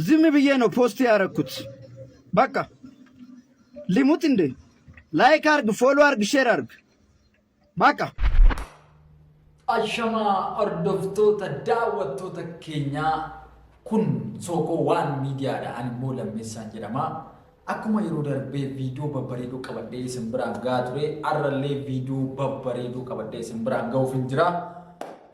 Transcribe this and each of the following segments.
ዝም ብዬ ነው ፖስት ያደረኩት። በቃ ሊሙት እንዴ! ላይክ አርግ፣ ፎሎ አርግ፣ ሼር አርግ። በቃ አሸማ ordoftoota daawwattoota keenya kun Sokoo waan miidiyaadha. Ani immoo Lammeessaan jedhama. Akkuma yeroo darbee viidiyoo babbareedoo qabadhee isin biraan gahaa ture, har'allee viidiyoo babbareedoo qabadhee isin biraan gahuuf hin jira.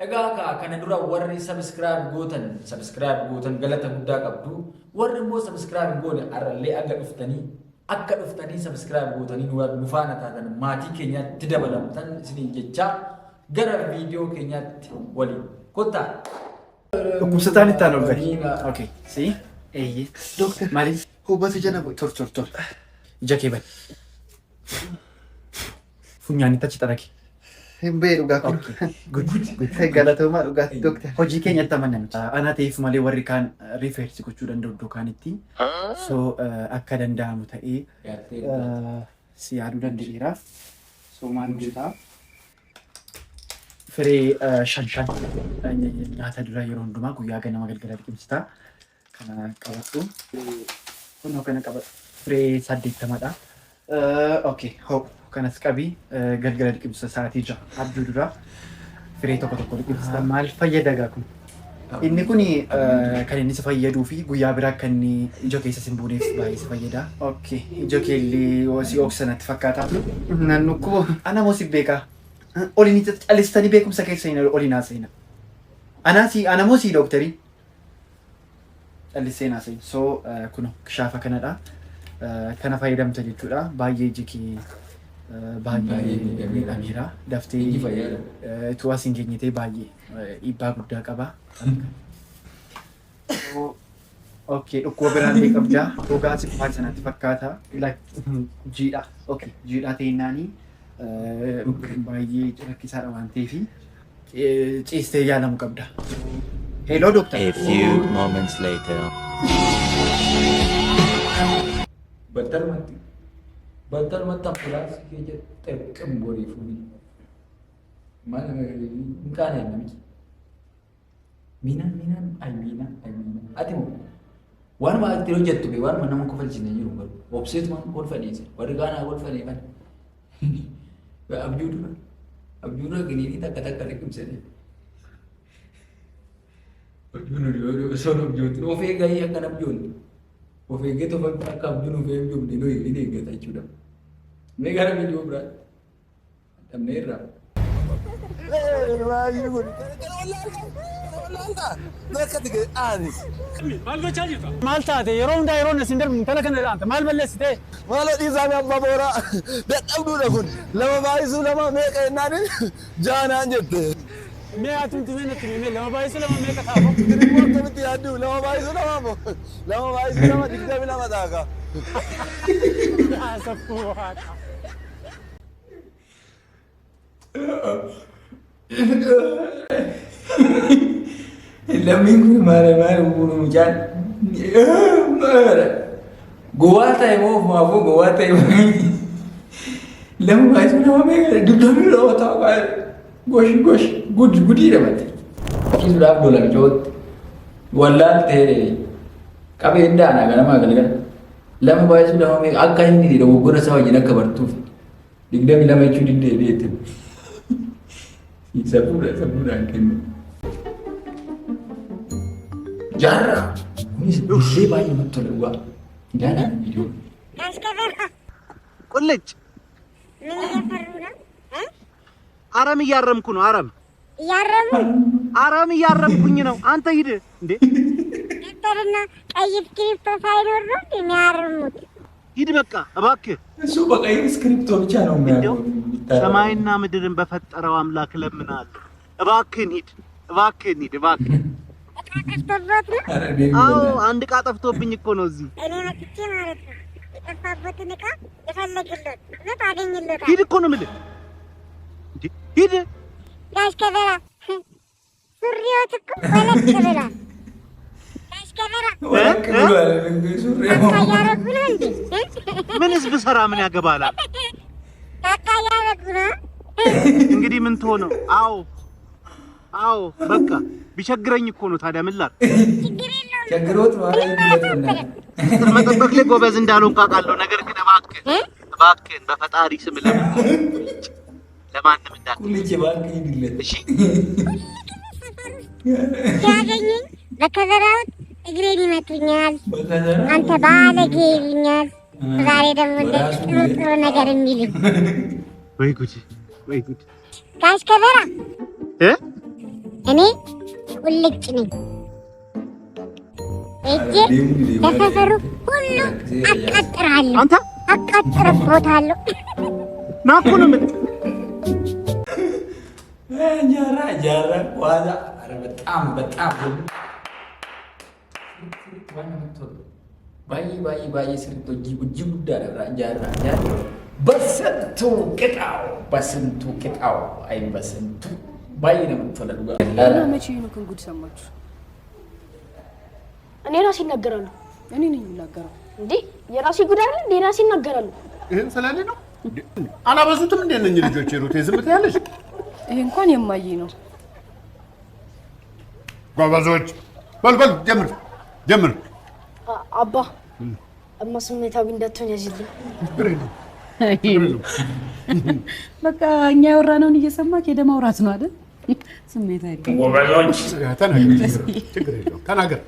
Egaa kana dura warri subscribe gootan galata guddaa qabdu. Warri immoo subscribe goone har'allee akka dhuftanii subscribe gootanii nu faana taatan maatii keenyaatti dabalamtan isiniin jecha gara viidiyoo keenyaatti waliin kottaa. Dhukkubsataan itti aanu gadi. Okay, si eeyyee. Doktor maaliif hubatu jala tor. Ija kee bani. Funyaanitti achi xaragi. Hin bee dhugaa kun. Good. Galatoomaa dhugaatti doktor. Hojii keenyatti amaname. Ana ta'eef malee warri kaan rifeersi gochuu danda'u iddoo kaanitti. So akka danda'amu ta'ee si yaaduu danda'eera. So maal hojjetaa? Firee shan nyaata dura yeroo hundumaa guyyaa ganama galgala liqimsitaa. Kana qabadhu. Kunoo kana qabadhu. Firee 80dha. Okay, hoo kanas qabii galgala liqimsa sa'aatii 6 abjuu dura firee tokko liqimsita. Maal fayyada gaa kun? Inni kun kan inni si fayyaduu fi guyyaa biraa kan inni ija keessa si hin buuneef baay'ee si fayyada. Okay, ija keellee si ooksanatti fakkaata. Naannukuu ana moo si beekaa? Olini calistanii beekumsa keessa hin olin haasa'ina. Ana moo si dooktarii? Callisee haasa'in. So kuno kishaafa kanadha. Kana fayyadamta jechuudha. Baay'ee iji kee baay'ee miidhameera. Daftee itti as hin geenye baay'ee dhiibbaa guddaa qaba. Okay, dhukkuba biraallee qabdaa. Gogaa si maal sanatti fakkaata? Jiidha. Okay, jiidha ta'innaanii. Baay'ee rakkisaadha waan ta'eef ciistee yaalamu qabda. Hello doctor. A few moments later. Battalumatti ambulaansi keenya xeqqam godhee fuudhee. Maal hin kaane namichi. Miinaan. Ati moo waanuma ati hojjettu bee waanuma nama kofalchine jiru garuu obseetumaan ol fadhiise warri kaanaa ol fadhiifan. Abjuu dura giniinii takka liqimsanii. Abjuun son abjuutti of eegganii akkan abjuun. Of eeggee tofa akka abjuun of eegduun ni eeggata jechuudha. Mee gara viidiyoo biraa dhabnee irraa. Maal taate yeroo hundaa yeroo na sindarbu intala kana dhaanta maal balleessite? Maal dhiisaanii abbaa booraa dadhabduudha kun lama baay'isuu lama meeqa jennaan jaanaan jette. Mee atumti mee natti mee lama baay'isuu lama meeqa ta'a? Dirqama akkamitti yaaddu lama baay'isuu lama moo lama baay'isuu lama 22 ta'a. Saffuu waaqa. Lammiin kun maal mucaan gowwaa ta'e moo ofumaafuu gowwaa ta'e lama baay'isuu nama meeqa dubdamni lama ta'a gosh gudiidha malte kiisuudhaaf dolan cootti wallaan ta'e qabeen daanaa ganamaa galgala lama baay'isuu nama meeqa akka inni dogoggora isaa wajjin akka bartuuf 22 jechuu diddeebi'eetti sabuudhaan kennu. Jaarraa kunis illee baay'ee namatti tola dhugaa. Ilaalaan viidiyoo. ቁልጭ አረም እያረምኩ ነው። አረም እያረምኩኝ ነው። አንተ ሂድ እንዴ! ዶክተርና ቀይ ስክሪፕቶ ሳይኖር ነው የሚያርሙት። ሂድ በቃ እባክህ። እሱ በቀይ ስክሪፕቶ ብቻ ነው የሚያርመው። ሰማይና ምድርን በፈጠረው አምላክ ለምናለሁ። እባክህን ሂድ። አዎ አንድ ዕቃ ጠፍቶብኝ እኮ ነው እዚህ። እኔ መጥቼ ማለት ነው የጠፋበትን ዕቃ የፈለግለት እና ታገኝለታል። ሂድ እኮ ነው የምልህ። ሂድ ጋሽ ከበራ ሱሪዎት እኮ ወለቅ ብሏል። ጋሽ ከበራ ወለቅ ብሏል ሱሪው ያረጉ ነው እንዴ? ምንስ ብሰራ ምን ያገባላል? ካካ ያረጉ ነው። እንግዲህ ምን ትሆነው? አዎ በቃ ቢቸግረኝ እኮ ነው። ታዲያ ምን ላድርግ? ችግር የለውም። ቸግሮት ማለት ነው። መጠበቅ ላይ ጎበዝ እንዳልሆንኩ አውቃለሁ። ነገር ግን እባክህን በፈጣሪ ስም ለማንም እንዳትል። ሁልጭ ባንክ ይድለት እሺ። ሲያገኙኝ በከዘራውት እግሬን ይመቱኛል። አንተ ባለጌ ይሉኛል። ዛሬ ደግሞ እንደዚህ ጥሩ ነገር የሚሉኝ ወይ ጉድ! ጋሽ ከዘራ እኔ ቁልጭ ነኝ። እጄ ለሰፈሩ ሁሉ አቃጥራለሁ። አንተ አቃጥርቦታለሁ። ናኩ ነው ምን ጃራ ዋዛ በጣም ባይ ስንቱ ጅጉ ዳራ ጃራ በስንቱ ቅጣው አይ በስንቱ ባይ ነው የምትፈለዱ እና መቼ ነው ከንጉድ ሰማችሁ? እኔ ራሴ ይናገራሉ። እኔ ነኝ የምናገረው እንዴ? የራሴ ጉድ አይደል እንዴ? ራሴ ይናገራሉ። ይሄን ስላለ ነው አላበዙትም እንዴ እነኝ ልጆች? ሩት ዝምት ያለሽ ይሄ እንኳን የማዬ ነው። ጎበዞች በል ጀምር። አባ እማ ስሜታዊ እንዳትሆን ያዝልኝ። በቃ እኛ ያወራነውን እየሰማክ ሄደ ማውራት ነው አይደል? ስሜት አይደል? ጎበዞች ተናገር።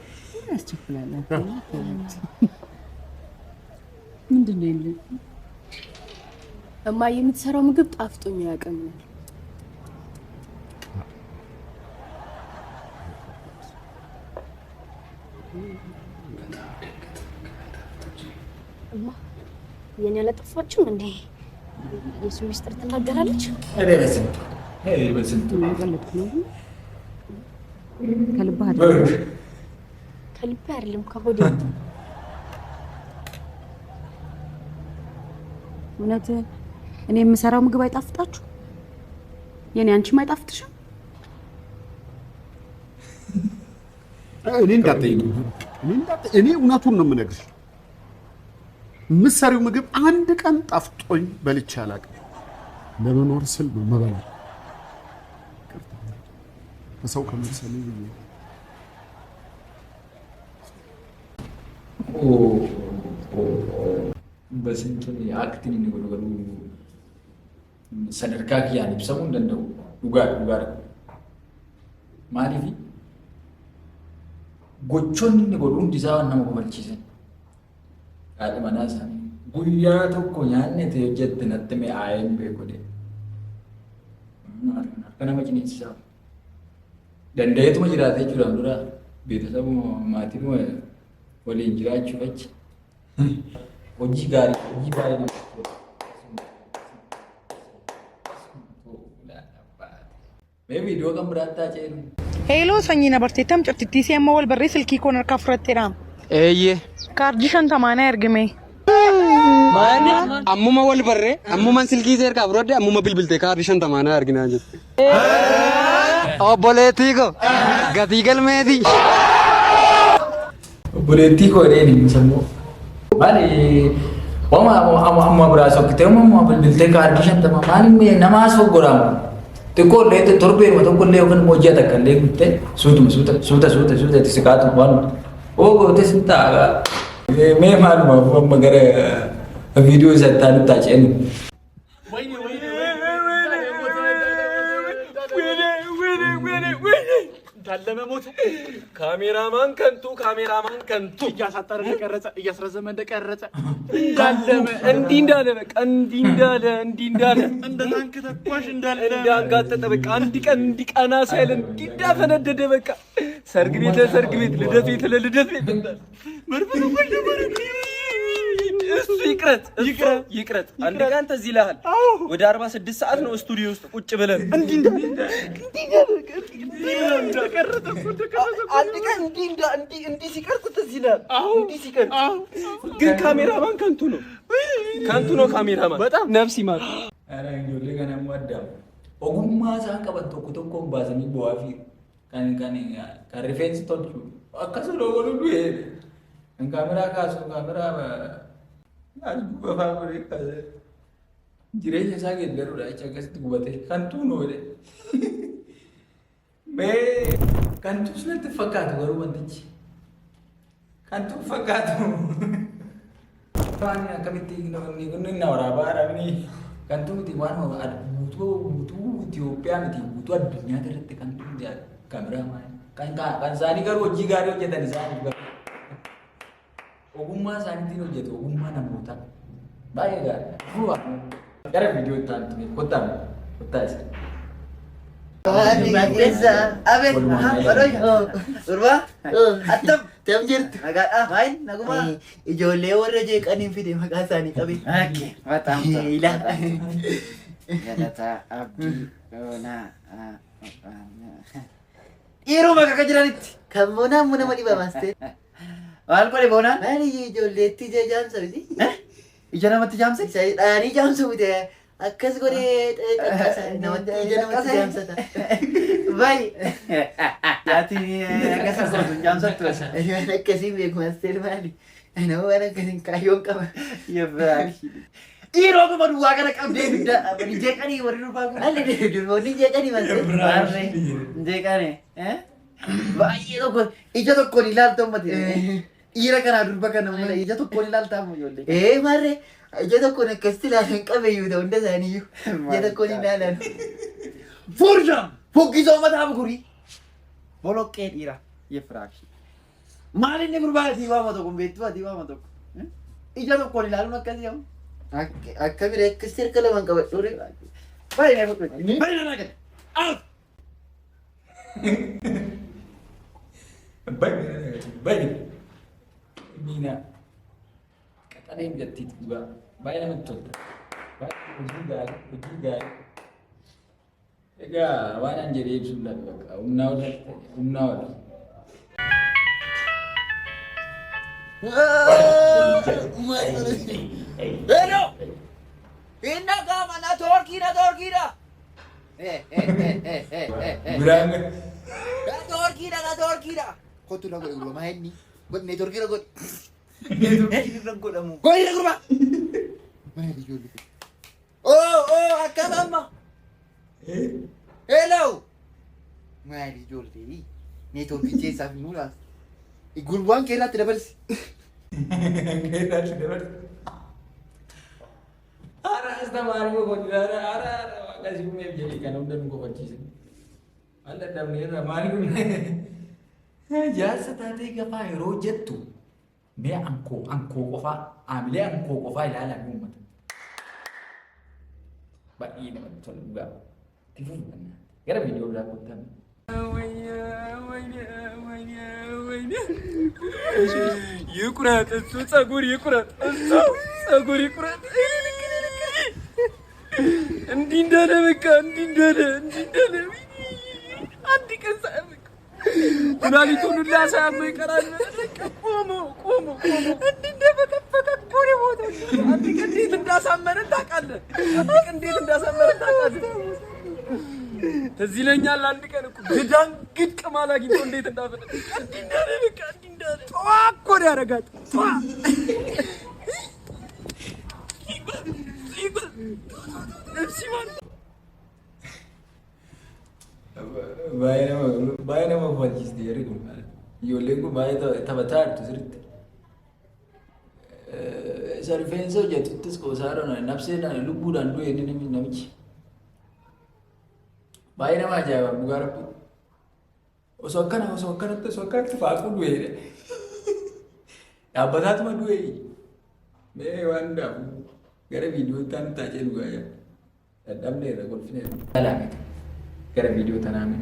ያስቸኩላል። ምንድን ነው የሚለው? እማ የምትሰራው ምግብ ጣፍጦኝ አያውቅም። እማ የኔ አላጠፋችም እንዴ? የሱ ሚስጥር ትናገራለች። በስንቱ ከልብህ አይደለም ከሆዴ። እውነት እኔ የምሰራው ምግብ አይጣፍጣችሁ? የኔ አንቺም አይጣፍጥሽም? እኔ እውነቱን ነው የምነግርሽ። የምትሰሪው ምግብ አንድ ቀን ጣፍጦኝ በልቼ አላውቅም። ለመኖር ስል ነው የምበላው። ከሰው ከመሰለኝ ብዬ በስንቱ አክቲን ንገሩ ሰደርካ ኪያን ይብሰሙ እንደው ዱጋር ማሊፊ ጎቾን ንገሩ እንዲዛው እና መቆልቺሰን አለማናሳ ጉያ tokko nyaanne te hojjette natte me ayen beekode kana machinisa dandeetuma jiraate jechuudha dura beetasaba maatiin waliin jiraachuu achi hojii gaarii hojii baay'ee namatti mee viidiyoo kan biraattaa ceenu Hello sanyina barteetam cabtittii si amma wal barree silkii koon harkaa fudhatteedha. Eeyyee. Kaardii 50 ergime. Maani ammuma wal barree ammuma silkii see harkaa fudhadhe ammuma bilbilte kaardii 50 arginaa jette. Obboleettii ko gatii galmeeti. Obboleettii ko dheeni sammoo maali amma biraa sokkitee amma bilbiltee kaardii 50 maali namaas foggoraamu. Tiko lete torbe ma tokko le kan moja ta kan le gutte suuta tisikaatu waan ogo tesinta me man ma magare video sattan ta cenu ታለመ ሞት ካሜራማን ከንቱ እያሳጠረ እንደቀረጸ እያስረዘመ እንደቀረጸ እንዳለመ እንዳለ በቃ እንዳለ እንደ ታንክ ተኳሽ እንዳንጋጠጠ በቃ እንዲቀና ሳይለን እንዲዳፈነደደ በቃ ሰርግ ቤት ለልደት ቤት መርፈሩ እሱ ይቅረት አንድ ቀን ተዚህ ይላል ወደ 46 ሰዓት ነው ስቱዲዮ ውስጥ ቁጭ ብለን እንዲህ ሲቀርጽ ተዚህ ይላል እንዲህ ሲቀርጽ ግን ካሜራማን ከንቱ ነው ካሜራማን በጣም ነፍስ ይማር አረ እንጆሌ ገናም ወዳው ኦጉማ ሳንቀበቶ ኩተኮም ባሰኒ ቦአፊ kan rifeensi tolchu akkasuma dogoonu du'e kan kameraa kaasu kameraa Aku bapak mereka. Jirenya sakit garuda cagas itu gubate kantu no de. Be kantu sudah terfakat baru bantici. Kantu fakat. Pan kami tinggal ni kunin nawara bara ni. Kantu ti wan mau ada butuh Ethiopia ni butuh dunia terus kantu dia kamera main. Kan sani garu jigaro jeta di sani juga. Ogummaa isaaniitiin hojjetu ogummaa namootaa baay'ee gaarii gara viidiyoo itti aantu kottaa isa. Attam jirtu maal naguma ijoollee warra jeeqaniin fide maqaa isaanii qabe. Galata Abdii Boonaa. Yeroo bakka akka jiranitti kan boonaa ammoo nama dhiba maastee. Maal godhe Boonaan? Maali ijoolleetti ija jaamsa miti? Ija namatti jaamse? Dhaanii jaamsu miti akkas godhee namatti ija namatti jaamsata. Baay'ee. Yaatiin akkas gootu jaamsattu isa. Akkasiin beeku maastee maali? Nama waan akkasiin kaayyoon qaba. Yabbaaki. Dhiiroo kuma duwwaa kana qabdee jeeqanii warri durbaa kun. Haalli durboonni jeeqanii maastee. Maarree jeeqanii. Baay'ee tokko ija tokkoon ilaalta ummati. Dhiira kanaa durba kana malee ija tokkoon ilaaltaa mu ijoollee. Maarree ija tokkoon akkasitti ilaalan qabeeyyuu ta'u hunda isaaniiyyuu. Ija tokkoon ilaalan. Furjam! Fokkisoo mataa bukurii. Boloqqee dhiira. Yefraaki. Maal inni gurbaatii waama tokko beektu ati waama tokko. Ija tokkoon ilaaluun akkasii hamu. Akka biree akkasitti harka lamaan qabadhu. Baay'ee fudhatu. Baay'ee naa gadi. Out! Baik. Mina. Kata dia menjadi juga. Baik nama betul. Baik juga. Ega, wana jadi sudah. Umnawal. Hello. Inna ka mana torkira. Berang. Torkira. Kau tu lagu gua main ni. Buat ni torkira kau. Torkira kau dah mu. Kau ini gua. Mana di joli? Oh, akka mama. Hello. Mana di joli? Ni torkira sah mula. Igulwan kira tidak bersih. Arah sama aku kau tidak arah kasih punya jadi kan udah nunggu kunci sini. Ada dalam ni ramai pun. Jasa tadi apa rojet tu. Me angko kofa, ambil angko kofa ilalah umat. Bagi ini betul juga. Tipu mana? Kira video berapa kan? Yukurat, sagur yukurat. Sagur yukurat. Andindada beka, andindada. Andi kan saya beka. Kunali tunula saya beka rana. Komo. Andinda beka puri motor. Andi kan di tenda samar takkan. ተዚለኛል አንድ ቀን እኮ ግዳንግድ ቅማል አግኝቶ እንዴት እንዳፈለ እንዲንዳለ በቃ እንዲንዳለ ጧኮ ያረጋት ጧ ሲማን ባይነማ ፎልጂስ ዲሪጉ ማለት ይወለንጉ ባይታ ተበታርቱ ስርት ሰርፌንሶ ጀትትስ ቆሳሮ ነፍሴና ልቡዳን ዱ የነንም ነምቺ baay'ee nama ajaa'iba dhugaa rabbi osoo akkanatti faaquu du'e dhaabbataatuma du'e mee waan dhaabu gara viidiyoo ta'an taa'ee dhugaa jira dadhabneerra kolfineerra gara viidiyoo tanaame.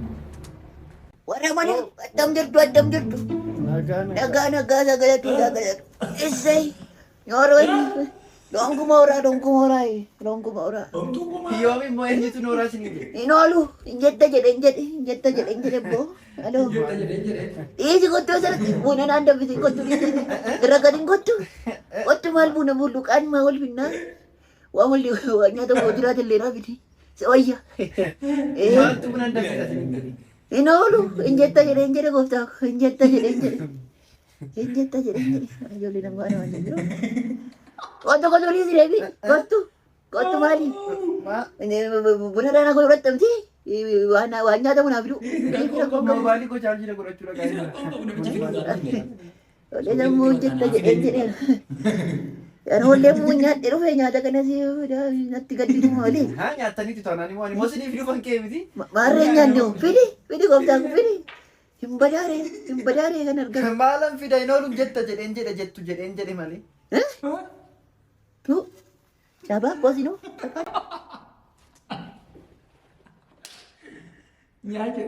Warra mana addam jirtu nagaa sagalatu essay yooroo Dongku ora. Yomi mo enjitu nora sini. Inolu, injetta jede bo. Halo. Isi kottu sar buna nanda bisi kottu. Geragarin kottu. Kottu mal buna bulukan mal binna. Wa mul wanya to bodira tellera biti. Soya. Mal tu nanda bisi sini. Inolu, injetta jede gofta. Injetta jede. Ayo le nangwana wanya. Kottu liisi deebi. Kottu maali? Buna dana koo irratti waan nyaatamu naaf fidu. Mobaayilii koo chaarjii godhachuudha gaa'ela. Olee sammuu hojjetta jedheen. Olee muu nyaadhe dhufe nyaata kanas natti gadditu malee. Haa nyaataniiti taanaan immoo moosni fiduu kan kee miti. Maarree nyaanne fidi gooftaan kun fidi. Hin badaaree kan argamu. Maalan fida hin oolu jetta jedheen jedhe malee. Tu cabaa koosinu. Nyaata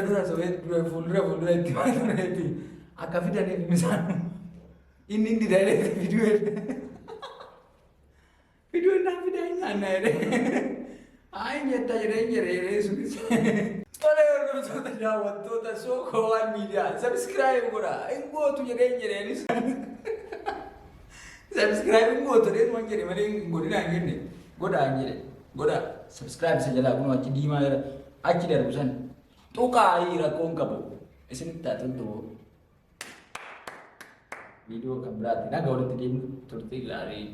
dura soowee fuuldura itti akka fidaniif misaan inni didaalee fiduu naa fidaa nyaanna jedhee ayi jetta jedhee sunis. Tolee hordoftoota daawwattoota Sokoo Waan Miidiyaa sabskiraayib godha hin gootu jedheenis sabskiraayib hin gootu deemuun jedhe malee hin godhinaa hin jenne godha sabskiraayib isa jalaa kunoo achi diimaa achi darbu san tuqaa rakkoon qabu isinitti taatutu viidiyoo kan biraatti naga walitti deemu turtii gaarii.